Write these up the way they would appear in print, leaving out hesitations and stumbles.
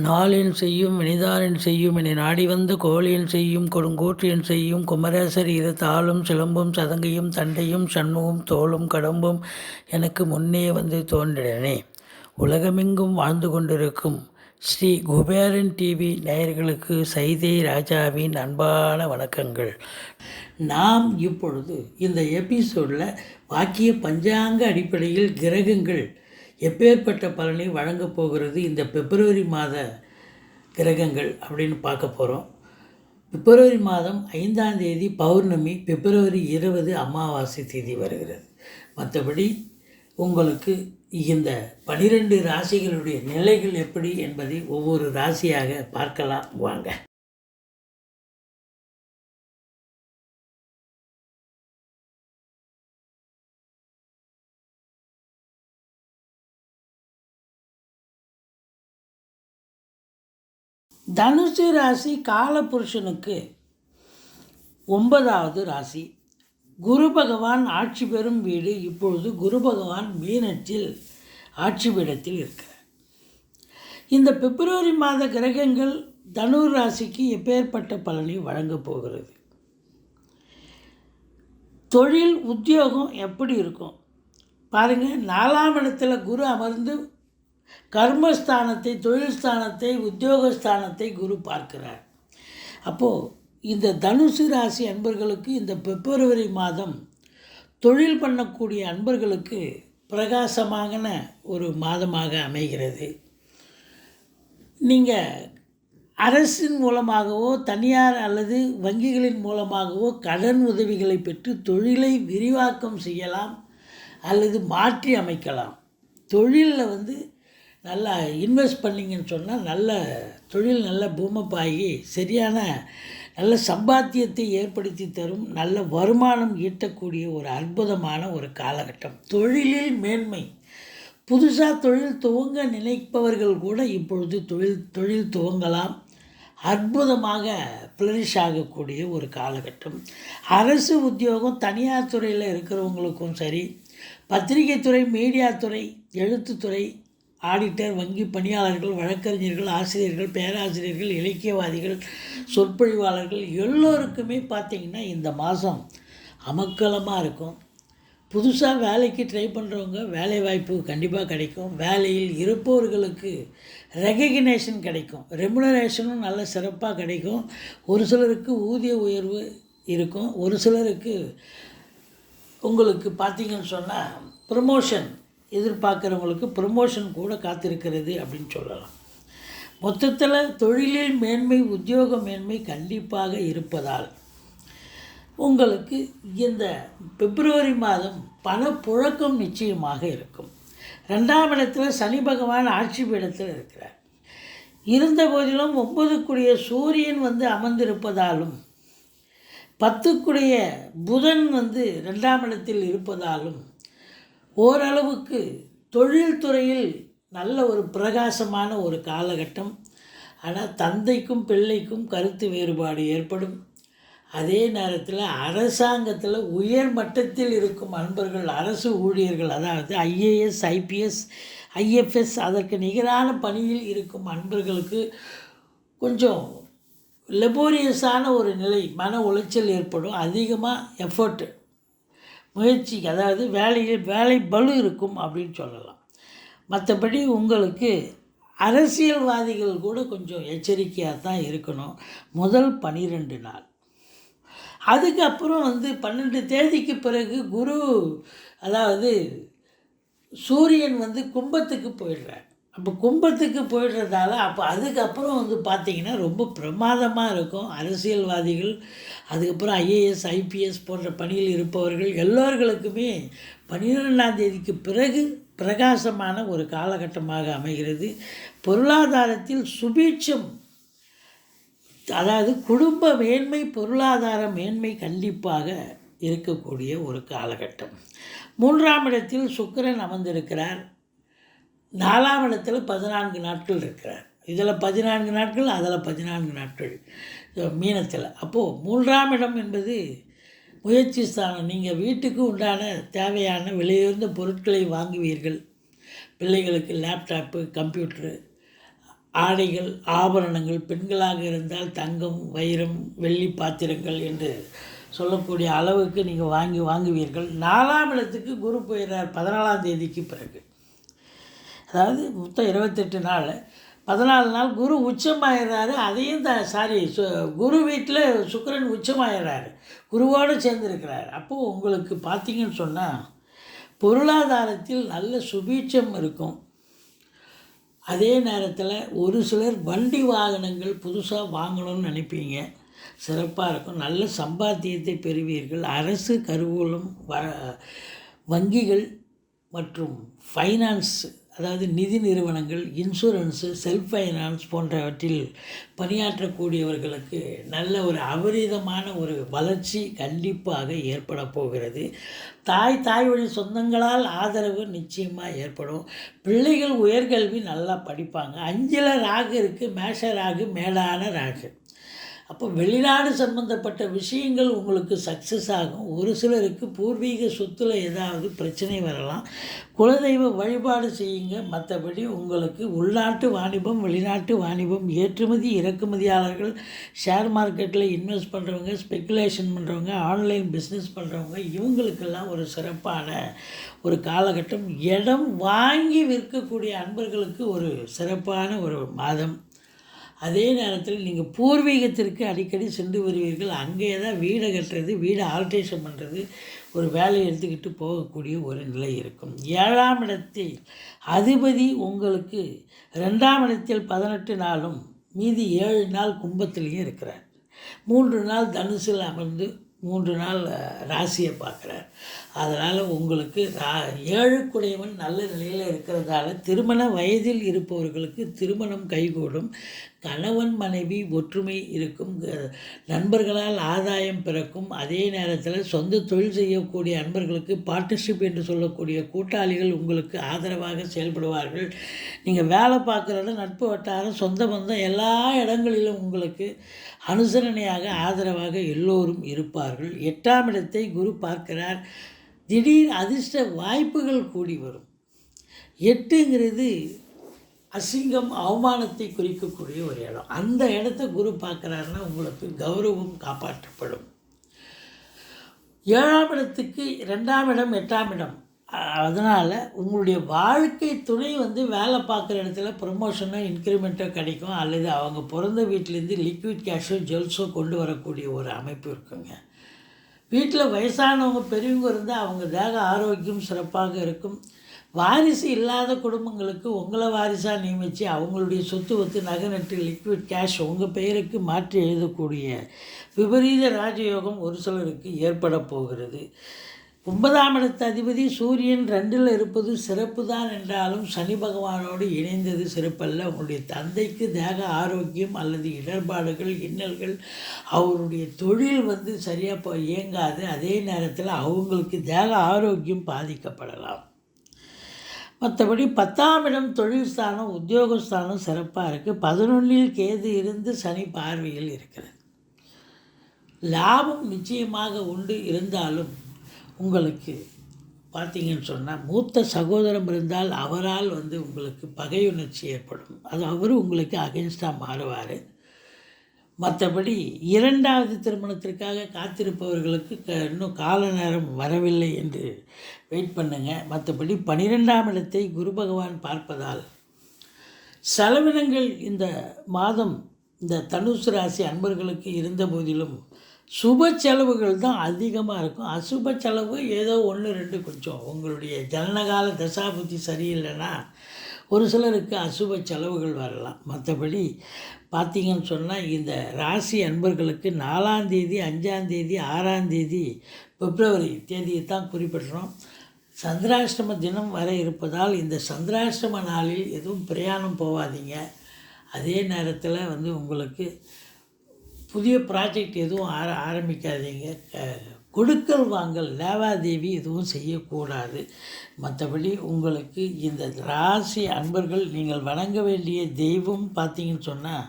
நாளின் செய்யும் வினிதானின் செய்யும் என நாடி வந்த கோழியின் செய்யும் கொடுங்கூற்றியன் செய்யும் குமரேசர் இது தாளும் சிலம்பும் சதங்கையும் தண்டையும் சண்முகம் தோளும் கடம்பும் எனக்கு முன்னே வந்து தோன்றினே. உலகமெங்கும் வாழ்ந்து கொண்டிருக்கும் ஸ்ரீ குபேரன் டிவி நேயர்களுக்கு சைதை ராஜாவின் அன்பான வணக்கங்கள். நாம் இப்பொழுது இந்த எபிசோடில் வாக்கிய பஞ்சாங்க அடிப்படையில் கிரகங்கள் எப்பேற்பட்ட பலனை வழங்கப் போகிறது இந்த பிப்ரவரி மாத கிரகங்கள் அப்படின்னு பார்க்க போகிறோம். பிப்ரவரி மாதம் 5ஆம் தேதி பௌர்ணமி, பிப்ரவரி 20 அமாவாசை தேதி வருகிறது. மற்றபடி உங்களுக்கு இந்த 12 ராசிகளுடைய நிலைகள் எப்படி என்பதை ஒவ்வொரு ராசியாக பார்க்கலாம் வாங்க. தனுசு ராசி காலபுருஷனுக்கு 9வது ராசி. குரு பகவான் ஆட்சி பெறும் வீடு. இப்பொழுது குரு பகவான் மீனத்தில் ஆட்சி பீடத்தில் இருக்கிறார். இந்த பிப்ரவரி மாத கிரகங்கள் தனுர் ராசிக்கு எப்பேற்பட்ட பலனை வழங்கப் போகிறது? தொழில் உத்தியோகம் எப்படி இருக்கும் பாருங்கள். 4ஆம் இடத்துல குரு அமர்ந்து கர்மஸ்தானத்தை, தொழில் ஸ்தானத்தை, உத்தியோகஸ்தானத்தை குரு பார்க்கிறார். அப்போது இந்த தனுசு ராசி அன்பர்களுக்கு இந்த பிப்ரவரி மாதம் தொழில் பண்ணக்கூடிய அன்பர்களுக்கு பிரகாசமான ஒரு மாதமாக அமைகிறது. நீங்கள் அரசின் மூலமாகவோ தனியார் அல்லது வங்கிகளின் மூலமாகவோ கடன் உதவிகளை பெற்று தொழிலை விரிவாக்கம் செய்யலாம் அல்லது மாற்றி அமைக்கலாம். தொழிலில் நல்லா இன்வெஸ்ட் பண்ணிங்கன்னு சொன்னால் நல்ல தொழில் நல்ல பூமப் ஆகி சரியான நல்ல சம்பாத்தியத்தை ஏற்படுத்தி தரும், நல்ல வருமானம் ஈட்டக்கூடிய ஒரு அற்புதமான ஒரு காலகட்டம். தொழிலில் மேன்மை. புதுசாக தொழில் துவங்க நினைப்பவர்கள் கூட இப்பொழுது தொழில் துவங்கலாம். அற்புதமாக ஃப்ளரிஷ் ஆகக்கூடிய ஒரு காலகட்டம். அரசு உத்தியோகம் தனியார் துறையில் இருக்கிறவங்களுக்கும் சரி, பத்திரிகை துறை, மீடியா துறை, எழுத்துத்துறை, ஆடிட்டர், வங்கி பணியாளர்கள், வழக்கறிஞர்கள், ஆசிரியர்கள், பேராசிரியர்கள், இலக்கியவாதிகள், சொற்பொழிவாளர்கள் எல்லோருக்குமே பார்த்திங்கன்னா இந்த மாதம் அமக்கலமாக இருக்கும். புதுசாக வேலைக்கு ட்ரை பண்ணுறவங்க வேலை வாய்ப்பு கண்டிப்பாக கிடைக்கும். வேலையில் இருப்பவர்களுக்கு ரெகக்னேஷன் கிடைக்கும். ரெமுனரேஷனும் நல்ல சிறப்பாக கிடைக்கும். ஒரு சிலருக்கு ஊதிய உயர்வு இருக்கும். ஒரு சிலருக்கு உங்களுக்கு பார்த்திங்கன்னு சொன்னால் ப்ரமோஷன் எதிர்பார்க்குறவங்களுக்கு ப்ரமோஷன் கூட காத்திருக்கிறது அப்படின்னு சொல்லலாம். மொத்தத்தில் தொழிலில் மேன்மை, உத்தியோக மேன்மை கண்டிப்பாக இருப்பதால் உங்களுக்கு இந்த பிப்ரவரி மாதம் பணப்புழக்கம் நிச்சயமாக இருக்கும். 2ஆம் இடத்துல சனி பகவான் ஆட்சி பீடத்தில் இருக்கிறார். இருந்த போதிலும் 9க்குடைய சூரியன் அமர்ந்திருப்பதாலும் 10க்குடைய புதன் 2ஆம் இடத்தில் இருப்பதாலும் ஓரளவுக்கு தொழில்துறையில் நல்ல ஒரு பிரகாசமான ஒரு காலகட்டம். ஆனால் தந்தைக்கும் பிள்ளைக்கும் கருத்து வேறுபாடு ஏற்படும். அதே நேரத்தில் அரசாங்கத்தில் உயர் மட்டத்தில் இருக்கும் அன்பர்கள், அரசு ஊழியர்கள், அதாவது ஐஏஎஸ், ஐபிஎஸ், ஐஎஃப்எஸ் அதற்கு நிகரான பணியில் இருக்கும் அன்பர்களுக்கு கொஞ்சம் லெபோரியஸான ஒரு நிலை, மன உளைச்சல் ஏற்படும். அதிகமாக எஃபர்ட், முயற்சி, அதாவது வேலை பளு இருக்கும் அப்படின்னு சொல்லலாம். மற்றபடி உங்களுக்கு அரசியல்வாதிகள் கூட கொஞ்சம் எச்சரிக்கையாக தான் இருக்கணும் முதல் 12 நாள். அதுக்கப்புறம் 12 தேதிக்கு பிறகு குரு, அதாவது சூரியன் கும்பத்துக்கு போயிடுறார். அப்போ கும்பத்துக்கு போயிடுறதால அதுக்கப்புறம் பார்த்திங்கன்னா ரொம்ப பிரமாதமாக இருக்கும். அரசியல்வாதிகள், அதுக்கப்புறம் ஐஏஎஸ், ஐபிஎஸ் போன்ற பணியில் இருப்பவர்கள் எல்லோர்களுக்குமே 12ஆம் தேதிக்கு பிறகு பிரகாசமான ஒரு காலகட்டமாக அமைகிறது. பொருளாதாரத்தில் சுபீட்சம், அதாவது குடும்ப மேன்மை, பொருளாதார மேன்மை கண்டிப்பாக இருக்கக்கூடிய ஒரு காலகட்டம். 3ஆம் இடத்தில் சுக்கிரன் அமர்ந்திருக்கிறார். 4ஆம் இடத்தில் 14 நாட்கள் இருக்கிறார். இதில் 14 நாட்கள், அதில் 14 நாட்கள் மீனத்தில். அப்போது 3ஆம் இடம் என்பது முயற்சி ஸ்தானம். நீங்கள் வீட்டுக்கு உண்டான தேவையான விலையுயர்ந்த பொருட்களை வாங்குவீர்கள். பிள்ளைகளுக்கு லேப்டாப்பு, கம்ப்யூட்டரு, ஆடைகள், ஆபரணங்கள், பெண்களாக இருந்தால் தங்கம், வைரம், வெள்ளி பாத்திரங்கள் என்று சொல்லக்கூடிய அளவுக்கு நீங்கள் வாங்குவீர்கள். 4ஆம் இடத்துக்கு குரு போயிடுறார் 14ஆம் தேதிக்கு பிறகு. அதாவது மொத்தம் 28 நாள், 14 நாள் குரு உச்சமாயிடுறாரு. அதையும் குரு வீட்டில் சுக்கிரன் உச்சமாயிடுறாரு, குருவோடு சேர்ந்துருக்கிறார். அப்போது உங்களுக்கு பார்த்தீங்கன்னு சொன்னால் பொருளாதாரத்தில் நல்ல சுபீட்சம் இருக்கும். அதே நேரத்தில் ஒரு சிலர் வண்டி வாகனங்கள் புதுசாக வாங்கணும்னு நினைப்பீங்க, சிறப்பாக இருக்கும். நல்ல சம்பாத்தியத்தை பெறுவீர்கள். அரசு கருவூலம், வங்கிகள் மற்றும் ஃபைனான்ஸ், அதாவது நிதி நிறுவனங்கள், இன்சூரன்ஸு, செல்ஃப் ஃபைனான்ஸ் போன்றவற்றில் பணியாற்றக்கூடியவர்களுக்கு நல்ல ஒரு அபரிதமான ஒரு வளர்ச்சி கண்டிப்பாக ஏற்பட போகிறது. தாய் வழி சொந்தங்களால் ஆதரவு நிச்சயமாக ஏற்படும். பிள்ளைகள் உயர்கல்வி நல்லா படிப்பாங்க. 5ல் ராகு இருக்குது, மேஷ ராகு, மேடான ராகு. அப்போ வெளிநாடு சம்பந்தப்பட்ட விஷயங்கள் உங்களுக்கு சக்ஸஸ் ஆகும். ஒரு சிலருக்கு பூர்வீக சொத்தில் ஏதாவது பிரச்சனை வரலாம். குலதெய்வ வழிபாடு செய்யுங்க. மற்றபடி உங்களுக்கு உள்நாட்டு வாணிபம், வெளிநாட்டு வாணிபம், ஏற்றுமதி இறக்குமதியாளர்கள், ஷேர் மார்க்கெட்டில் இன்வெஸ்ட் பண்ணுறவங்க, ஸ்பெக்குலேஷன் பண்ணுறவங்க, ஆன்லைன் பிஸ்னஸ் பண்ணுறவங்க, இவங்களுக்கெல்லாம் ஒரு சிறப்பான ஒரு காலகட்டம். இடம் வாங்கி விற்கக்கூடிய அன்பர்களுக்கு ஒரு சிறப்பான ஒரு மாதம். அதே நேரத்தில் நீங்கள் பூர்வீகத்திற்கு அடிக்கடி சென்று வருவீர்கள். அங்கே தான் வீடை கட்டுறது, வீடை ஆல்ட்ரேஷன் பண்ணுறது, ஒரு வேலையை எடுத்துக்கிட்டு போகக்கூடிய ஒரு நிலை இருக்கும். 7ஆம் இடத்தில் அதிபதி உங்களுக்கு 2ஆம் இடத்தில் 18 நாளும் மீதி 7 நாள் கும்பத்திலேயே இருக்கிறார். 3 நாள் தனுசில் அமர்ந்து 3 நாள் ராசியை பார்க்குறார். அதனால் உங்களுக்கு 7க்குடையவன் நல்ல நிலையில் இருக்கிறதால திருமண வயதில் இருப்பவர்களுக்கு திருமணம் கைகூடும். கணவன் மனைவி ஒற்றுமை இருக்கும். நண்பர்களால் ஆதாயம் பிறக்கும். அதே நேரத்தில் சொந்த தொழில் செய்யக்கூடிய அன்பர்களுக்கு பார்ட்னர்ஷிப் என்று சொல்லக்கூடிய கூட்டாளிகள் உங்களுக்கு ஆதரவாக செயல்படுவார்கள். நீங்கள் வேலை பார்க்குற இடம், நட்பு வட்டாரம், சொந்த பந்தம் எல்லா இடங்களிலும் உங்களுக்கு அனுசரணையாக ஆதரவாக எல்லோரும் இருப்பார்கள். 8ஆம் இடத்தை குரு பார்க்கிறார். திடீர் அதிர்ஷ்ட வாய்ப்புகள் கூடி வரும். 8ங்கிறது அசிங்கம், அவமானத்தை குறிக்கக்கூடிய ஒரு இடம். அந்த இடத்த குரு பார்க்குறாருன்னா உங்களுக்கு கௌரவம் காப்பாற்றப்படும். 7ஆம் இடத்துக்கு 2ஆம் இடம், 8ஆம் இடம். அதனால் உங்களுடைய வாழ்க்கை துணை வேலை பார்க்குற இடத்துல ப்ரொமோஷனோ இன்க்ரிமெண்ட்டோ கிடைக்கும். அல்லது அவங்க பிறந்த வீட்டிலேருந்து லிக்விட் கேஷோ ஜுவல்ஸோ கொண்டு வரக்கூடிய ஒரு அமைப்பு இருக்குங்க. வீட்டில் வயசானவங்க பெரியவங்க இருந்தால் அவங்க தேக ஆரோக்கியம் சிறப்பாக இருக்கும். வாரிசு இல்லாத குடும்பங்களுக்கு உங்களை வாரிசாக நியமித்து அவங்களுடைய சொத்து நகை நட்டு லிக்விட் கேஷ் உங்கள் பெயருக்கு மாற்றி எழுதக்கூடிய விபரீத ராஜயோகம் ஒரு சிலருக்கு ஏற்பட போகிறது. 9ஆம் இடத்து அதிபதி சூரியன் 2ல் இருப்பது சிறப்பு தான் என்றாலும் சனி பகவானோடு இணைந்தது சிறப்பல்ல. உங்களுடைய தந்தைக்கு தேக ஆரோக்கியம் அல்லது இடர்பாடுகள், இன்னல்கள், அவருடைய தொழில் சரியாக இயங்காது. அதே நேரத்தில் அவங்களுக்கு தேக ஆரோக்கியம் பாதிக்கப்படலாம். மற்றபடி 10ஆம் இடம் தொழில் ஸ்தானம், உத்தியோகஸ்தானம் சிறப்பாக இருக்குது. 11ல் கேது இருந்து சனி பார்வையில் இருக்கிறது. லாபம் நிச்சயமாக உண்டு. இருந்தாலும் உங்களுக்கு பார்த்தீங்கன்னு சொன்னால் மூத்த சகோதரம் இருந்தால் அவரால் உங்களுக்கு பகையுணர்ச்சி ஏற்படும். அவர் உங்களுக்கு அகென்ஸ்டாக மாறுவார். மற்றபடி 2வது திருமணத்திற்காக காத்திருப்பவர்களுக்கு இன்னும் கால நேரம் வரவில்லை என்று வெயிட் பண்ணுங்க. மற்றபடி 12ஆம் இடத்தை குரு பகவான் பார்ப்பதால் செலவினங்கள் இந்த மாதம் இந்த தனுசு ராசி அன்பர்களுக்கு இருந்த போதிலும் சுப செலவுகள் தான் அதிகமாக இருக்கும். அசுப செலவு ஏதோ 1-2 கொஞ்சம் உங்களுடைய ஜனனகால தசாபுத்தி சரியில்லைன்னா ஒரு சிலருக்கு அசுப செலவுகள் வரலாம். மற்றபடி பார்த்திங்கன்னு சொன்னால் இந்த ராசி அன்பர்களுக்கு 4ஆம் தேதி, 5ஆம் தேதி, 6ஆம் தேதி பிப்ரவரி தேதியை தான் குறிப்பிடுறோம். சந்திராஷ்டம தினம் வர இருப்பதால் இந்த சந்திராஷ்டம நாளில் எதுவும் பிரயாணம் போகாதீங்க. அதே நேரத்தில் உங்களுக்கு புதிய ப்ராஜெக்ட் எதுவும் ஆரம்பிக்காதீங்க. கொடுக்கல் வாங்கல் லேவாதேவி எதுவும் செய்யக்கூடாது. மற்றபடி உங்களுக்கு இந்த ராசி அன்பர்கள் நீங்கள் வணங்க வேண்டிய தெய்வம் பார்த்தீங்கன்னு சொன்னால்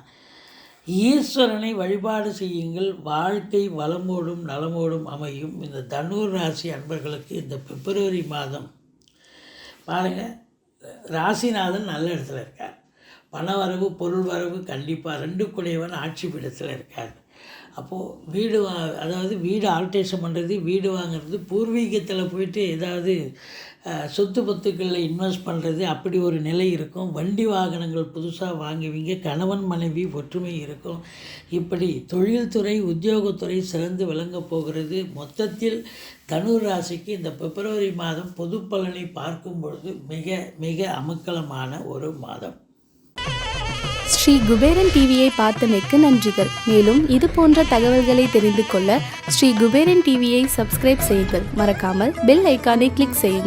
ஈஸ்வரனை வழிபாடு செய்யுங்கள், வாழ்க்கை வளமோடும் நலமோடும் அமையும். இந்த தனுர் ராசி அன்பர்களுக்கு இந்த பிப்ரவரி மாதம் பாருங்கள், ராசிநாதன் நல்ல இடத்துல இருக்கார். பண வரவு பொருள் வரவு கண்டிப்பாக 2 குடையவன் ஆட்சி பீடத்தில் இருக்கார். அப்போது அதாவது வீடு ஆல்ட்ரேஷன் பண்ணுறது, வீடு வாங்குறது, பூர்வீகத்தில் போயிட்டு ஏதாவது சொத்து பத்துக்களில் இன்வெஸ்ட் பண்ணுறது, அப்படி ஒரு நிலை இருக்கும். வண்டி வாகனங்கள் புதுசாக வாங்குவீங்க. கணவன் மனைவி ஒற்றுமை இருக்கும். இப்படி தொழில்துறை உத்தியோகத்துறை சிறந்து விளங்கப் போகிறது. மொத்தத்தில் தனுர் ராசிக்கு இந்த பிப்ரவரி மாதம் பொது பலனை பார்க்கும் பொழுது மிக மிக அமக்கலமான ஒரு மாதம். ஸ்ரீ குபேரன் டிவியை பார்த்தமைக்கு நன்றிகள். மேலும் இது போன்ற தகவல்களை தெரிந்து கொள்ள ஸ்ரீ குபேரன் டிவியை சப்ஸ்கிரைப் செய்யுங்கள். மறக்காமல் பெல் ஐக்கானை கிளிக் செய்யுங்கள்.